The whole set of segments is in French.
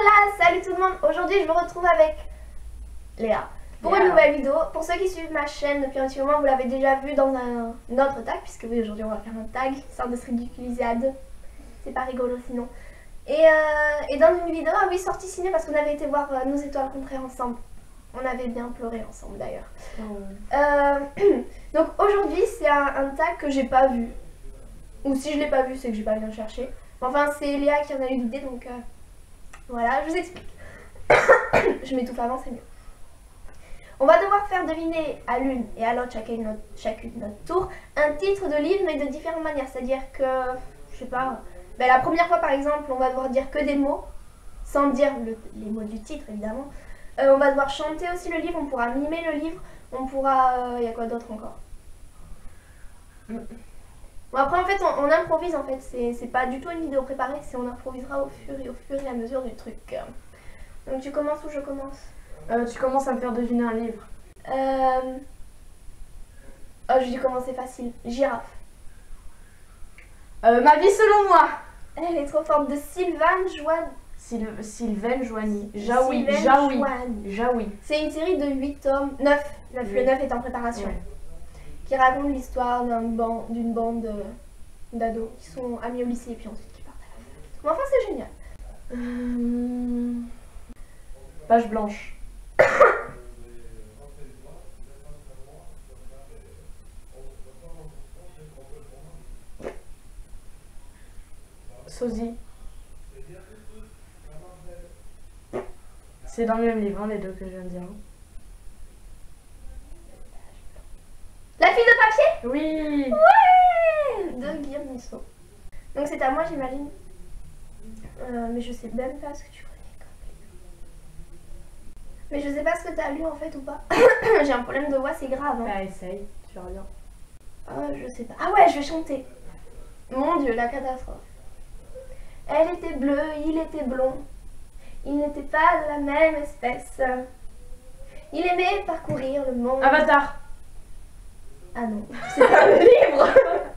Voilà, salut tout le monde. Aujourd'hui je vous retrouve avec Léa pour une nouvelle vidéo. Pour ceux qui suivent ma chaîne depuis un petit moment, vous l'avez déjà vu dans un autre tag, puisque oui, aujourd'hui on va faire un tag, histoire de se ridiculiser à deux. C'est pas rigolo sinon. Et dans une vidéo, ah oui, sortie ciné, parce qu'on avait été voir Nos étoiles contraires ensemble. On avait bien pleuré ensemble d'ailleurs. Donc aujourd'hui c'est un tag que j'ai pas vu. Ou si je l'ai pas vu, c'est que j'ai pas bien cherché. Enfin, c'est Léa qui en a eu l'idée, donc voilà, je vous explique. Je m'étouffe avant, c'est mieux. On va devoir faire deviner à l'une et à l'autre, chacune notre tour, un titre de livre, mais de différentes manières. C'est-à-dire que, je sais pas, ben, la première fois par exemple, on va devoir dire que des mots, sans dire les mots du titre évidemment. On va devoir chanter aussi le livre, on pourra mimer le livre, on pourra... y a quoi d'autre encore? Bon, après en fait on improvise en fait, c'est pas du tout une vidéo préparée, c'est on improvisera au fur et à mesure du truc. Donc tu commences ou je commence? Tu commences à me faire deviner un livre. Oh, je vais commencer facile. Girafe. Ma vie selon moi. Elle est trop forte. De Sylvain Joanne. Sylvaine Joanny. Jaoui. C'est une série de 8 tomes. 9. Le 9 est en préparation. Ouais. Qui raconte l'histoire d'une bande d'ados qui sont amis au lycée et puis ensuite qui partent à la fête. Mais enfin c'est génial. Page blanche. Sosie. C'est dans le même livre, hein, les deux que je viens de dire. La fille de papier? Oui. Ouais. De Guillaume Musso. Donc c'est à moi j'imagine. Mais je sais même pas ce que tu connais comme livre. Mais je sais pas ce que t'as lu en fait ou pas. J'ai un problème de voix, c'est grave. Hein. Bah essaye, tu reviens. Je sais pas. Ah ouais, je vais chanter. Mon Dieu, la catastrophe. Elle était bleue, il était blond. Ils n'étaient pas de la même espèce. Il aimait parcourir le monde. Avatar. Ah non, c'est pas le livre.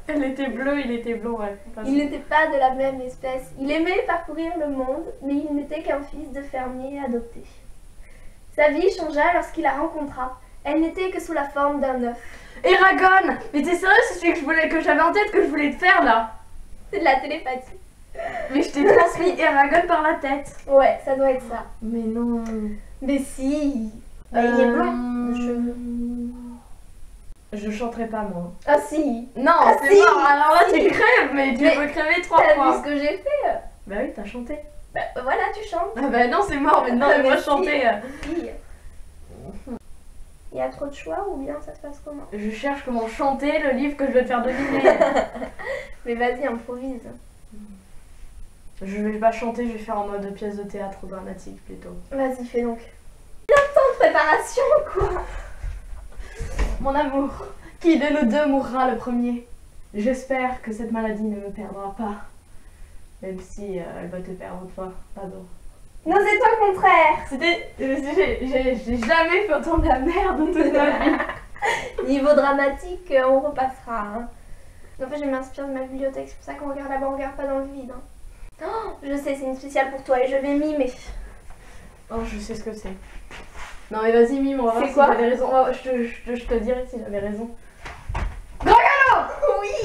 Elle était bleue, il était blond, ouais. Ils n'étaient pas de la même espèce. Il aimait parcourir le monde, mais il n'était qu'un fils de fermier adopté. Sa vie changea lorsqu'il la rencontra. Elle n'était que sous la forme d'un œuf. Eragon. Mais t'es sérieux, c'est celui que j'avais en tête, que je voulais te faire là? C'est de la télépathie. Mais je t'ai transmis Eragon par la tête. Ouais, ça doit être ça. Mais non. Mais si. Bah, il est blanc, le cheveu. Je chanterai pas moi. Ah si. Non, Ah, c'est si, mort. Alors là si. tu crèves, mais tu peux crever 3 T'as vu fois. ce que j'ai fait? Bah oui, t'as chanté. Bah voilà, tu chantes. Ah bah non, c'est mort maintenant, Ah, mais moi mais chanter. Si. Il y a trop de choix ou bien ça se passe comment? Je cherche comment chanter le livre que je vais te faire deviner. Mais vas-y, improvise. Je vais pas chanter, je vais faire en mode pièce de théâtre dramatique plutôt. Vas-y, fais donc. Il y a tant de préparation quoi. Mon amour, qui de nous deux mourra le premier? J'espère que cette maladie ne me perdra pas. Même si elle va te perdre toi, pardon. Nos étoiles contraires. C'était... J'ai jamais fait autant de la merde de toute ma vie. Niveau dramatique, on repassera. Hein. En fait, je m'inspire de ma bibliothèque, c'est pour ça qu'on regarde là-bas, on regarde pas dans le vide. Hein. Oh, je sais, c'est une spéciale pour toi et je vais mimer. Oh, je sais ce que c'est. Non mais vas-y mime, on va voir si quoi j'avais raison. Oh, je te dirai si j'avais raison. Oui.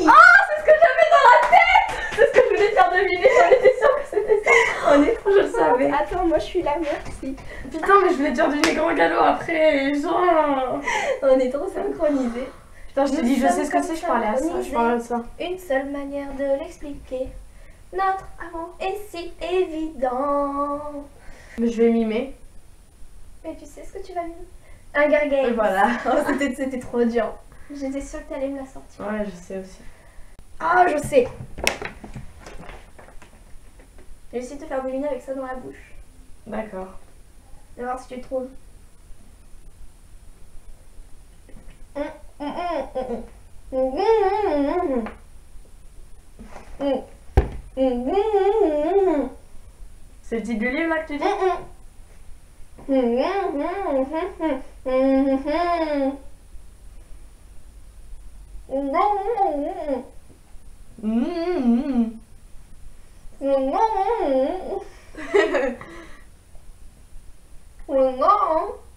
Ah, c'est ce que j'avais dans la tête. C'est ce que je voulais te faire deviner, j'en étais sûre que c'était ça. Honnêtement, je le savais. Attends, moi je suis là, merci. Putain, mais je voulais te faire deviner Grand Galop après, genre... On est trop synchronisés. Putain, je te dis, je sais ce que c'est, je parlais à ça, je parlais de ça. Une seule manière de l'expliquer. Notre amour est si évident. Mais je vais mimer. Mais tu sais ce que tu vas mimer? Un Games. Et voilà. Oh, c'était trop dur. J'étais sûre que t'allais me la sortir. Ouais, je sais aussi. Ah, je sais. J'ai essayé de te faire deviner avec ça dans la bouche. D'accord. On va voir si tu trouves. C'est le titre du livre là que tu dis?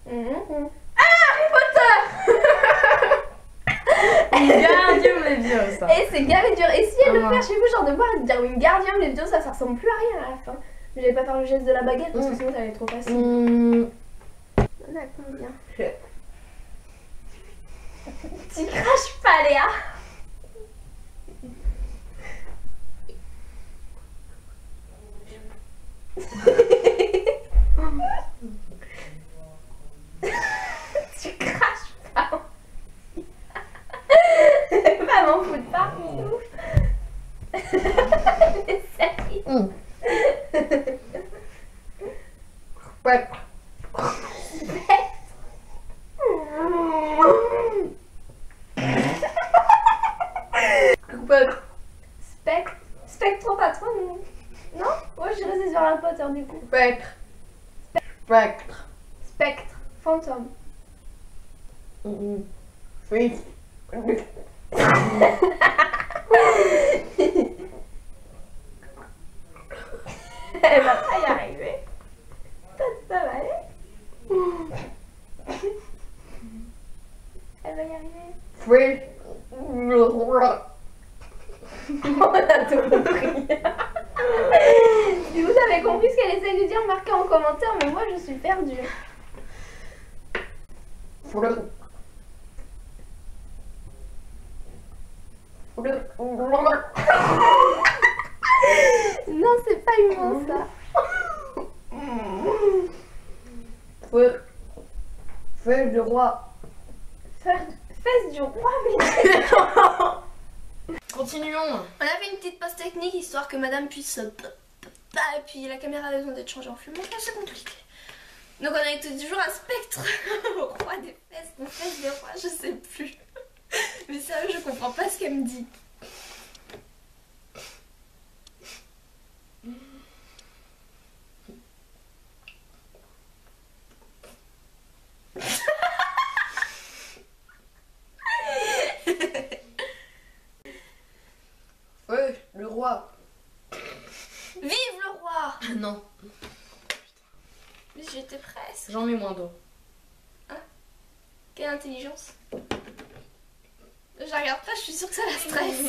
Wingardium Leviosa. Et c'est carré dur. Et si elle le Ah. fait chez vous, genre de moi, dire Wingardium Leviosa, ça ressemble plus à rien à la fin. Mais j'allais pas faire le geste de la baguette parce que sinon ça allait être trop facile. On a combien? Tu craches pas, Léa. Tu craches pas. Va m'en foutre partout. Sérieux. Ouais. Spectre. Spectre patron, non? Non? Moi je restais sur Harry Potter du coup. Spectre. Spectre. Spectre. Fantôme. Oui. Elle va pas y arriver. Ça va aller. Elle va y arriver. Oui. Le roi. On a tout compris. Si vous avez compris ce qu'elle essaie de dire, marquez en commentaire, mais moi je suis perdue. Non, c'est pas humain ça. Fais le roi. Fesse du roi, mais... Continuons. On a fait une petite pause technique histoire que madame puisse... Et puis la caméra a besoin d'être changée en film, donc c'est compliqué. Donc on a été toujours un spectre au roi des fesses, ou fesses des rois, je sais plus. Mais sérieux, je comprends pas ce qu'elle me dit. Ouais, le roi. Vive le roi! Non, Mais j'étais presque. j'en mets moins d'eau. Quelle intelligence. Je la regarde pas, je suis sûre que ça la stresse.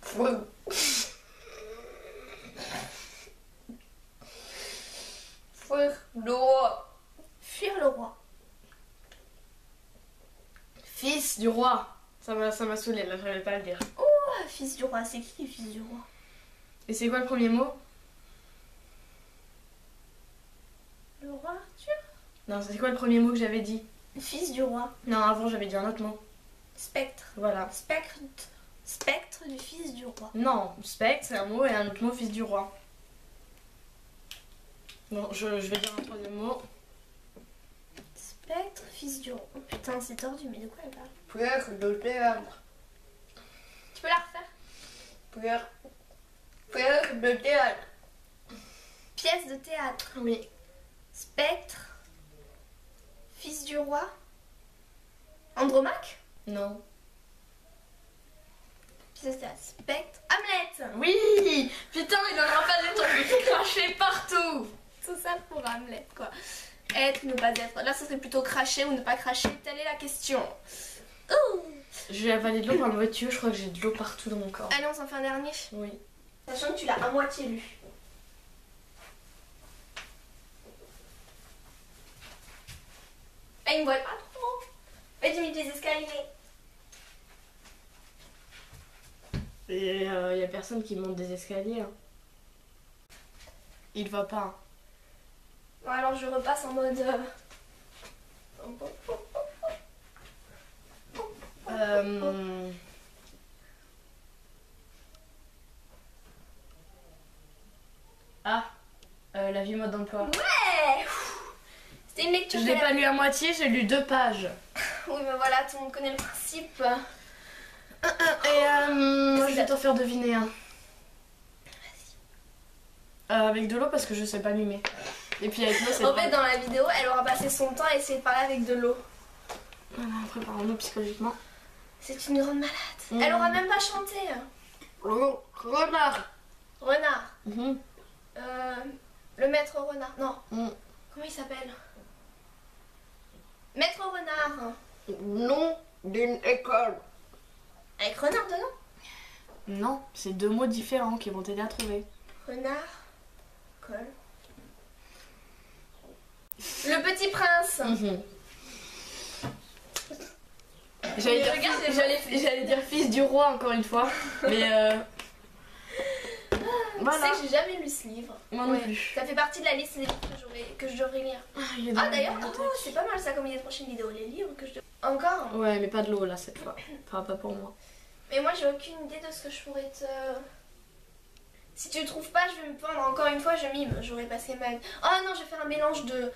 Frère le roi. Fuir le roi. Fils du roi. Ça m'a saoulé, là, j'arrivais pas à le dire. Oh, fils du roi, c'est qui fils du roi? Et c'est quoi le premier mot? Le roi Arthur? Non, c'est quoi le premier mot que j'avais dit? Fils du roi. Non, avant j'avais dit un autre mot. Spectre. Voilà. Spectre. Spectre du fils du roi. Non, spectre c'est un mot et un autre mot fils du roi. Bon, je vais dire un troisième mot. Spectre, fils du roi. Oh putain, c'est tordu, mais de quoi elle parle? Pierre de théâtre. Tu peux la refaire? Pierre de théâtre. Pièce de théâtre. Oui. Spectre. Fils du roi. Andromaque? Non. Pièce de théâtre. Spectre. Hamlet. Oui. Putain, il en a pas des trucs crachés partout. Tout ça pour Hamlet, quoi. Être, ne pas être. Là, ça serait plutôt cracher ou ne pas cracher. Telle est la question. Ouh. Je vais avaler de l'eau par le mauvais tuyau, je crois que j'ai de l'eau partout dans mon corps. Allez, on s'en fait un dernier. Oui. Sachant que tu l'as à moitié lu. Ah, il me voit pas trop. Fais 10 minutes des escaliers. Et il y a personne qui monte des escaliers. Hein. Il va pas. Bon, alors je repasse en mode... La vie mode d'emploi. Ouais. C'était une lecture. Je l'ai pas lu à moitié, j'ai lu 2 pages. Oui, mais voilà, tout le monde connaît le principe. Et moi je vais t'en faire deviner un. Avec de l'eau parce que je sais pas mimer. Et puis avec l'eau c'est En pas... fait, dans la vidéo, elle aura passé son temps à essayer de parler avec de l'eau. Voilà, préparons-nous psychologiquement. C'est une grande malade. Elle aura même pas chanté. Renard. Renard. Le maître renard. Non. Comment il s'appelle? Maître renard. Nom d'une école. Avec renard dedans. Non, c'est 2 mots différents qui vont t'aider à trouver. Renard. École. Le Petit Prince. J'allais dire fils du roi encore une fois, mais Voilà. Tu sais que j'ai jamais lu ce livre. Moi non plus. Ça fait partie de la liste des livres que je devrais lire. Ah d'ailleurs, c'est pas mal ça comme idée de prochaine vidéo, les livres que je devrais... Encore. Ouais, mais pas de l'eau là cette fois. Enfin, pas pour moi. Mais moi j'ai aucune idée de ce que je pourrais te... Si tu le trouves pas, je vais me pendre. Encore une fois, je mime. J'aurais passé ma... Oh non, je vais faire un mélange de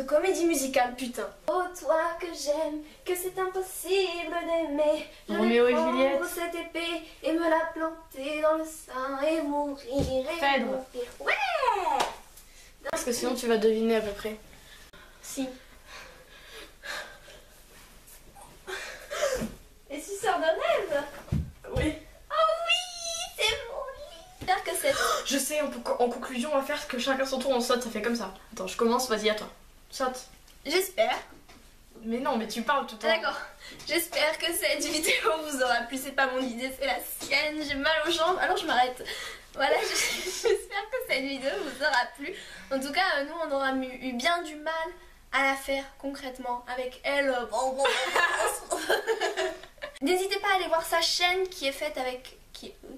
comédie musicale, putain. Oh toi que j'aime, que c'est impossible d'aimer. Roméo et Juliette. Prendre cette épée et me la planter dans le sein et mourir et Phèdre. mourir. Ouais. Parce que sinon tu vas deviner à peu près. Si. Et si sort de rêve. Oui. Oh oui, c'est mon lit. J'espère que c'est... Je sais, en conclusion, on va faire que chacun son tour, on saute, ça fait comme ça. Attends, je commence, vas-y, à toi. Saute. J'espère. Mais non, mais tu parles tout le temps. D'accord. J'espère que cette vidéo vous aura plu. C'est pas mon idée, c'est la sienne. J'ai mal aux jambes, alors je m'arrête. Voilà, j'espère que cette vidéo vous aura plu. En tout cas, nous, on aura eu bien du mal à la faire concrètement avec elle. N'hésitez pas à aller voir sa chaîne qui est faite avec...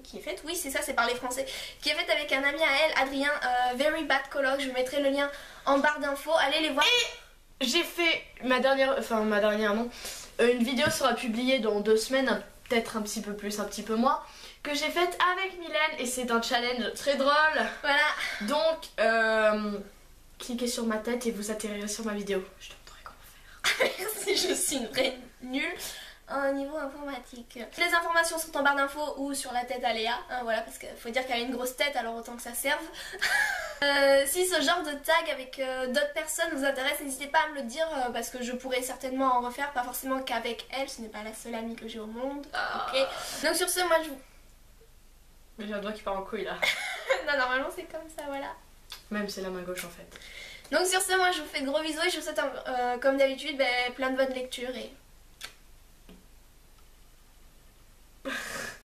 Qui est faite, oui c'est ça, c'est parler français, qui est faite avec un ami à elle, Adrien, Very Bad Colloque. Je vous mettrai le lien en barre d'infos, allez les voir. Et j'ai fait ma dernière non, une vidéo sera publiée dans 2 semaines, peut-être un petit peu plus, un petit peu moins, que j'ai faite avec Mylène et c'est un challenge très drôle. Voilà. Donc cliquez sur ma tête et vous atterrirez sur ma vidéo. Je te montrerai comment faire. Merci, je suis une vraie nulle au niveau informatique. Les informations sont en barre d'infos ou sur la tête à Léa, hein, voilà, parce qu'il faut dire qu'elle a une grosse tête, alors autant que ça serve. Si ce genre de tag avec d'autres personnes vous intéresse, n'hésitez pas à me le dire, parce que je pourrais certainement en refaire, pas forcément qu'avec elle, ce n'est pas la seule amie que j'ai au monde. Ok. Donc sur ce, moi je vous... Mais j'ai un doigt qui part en couille là. Non, normalement c'est comme ça, voilà. Même c'est la main gauche en fait. Donc sur ce, moi je vous fais de gros bisous et je vous souhaite comme d'habitude plein de bonnes lectures et...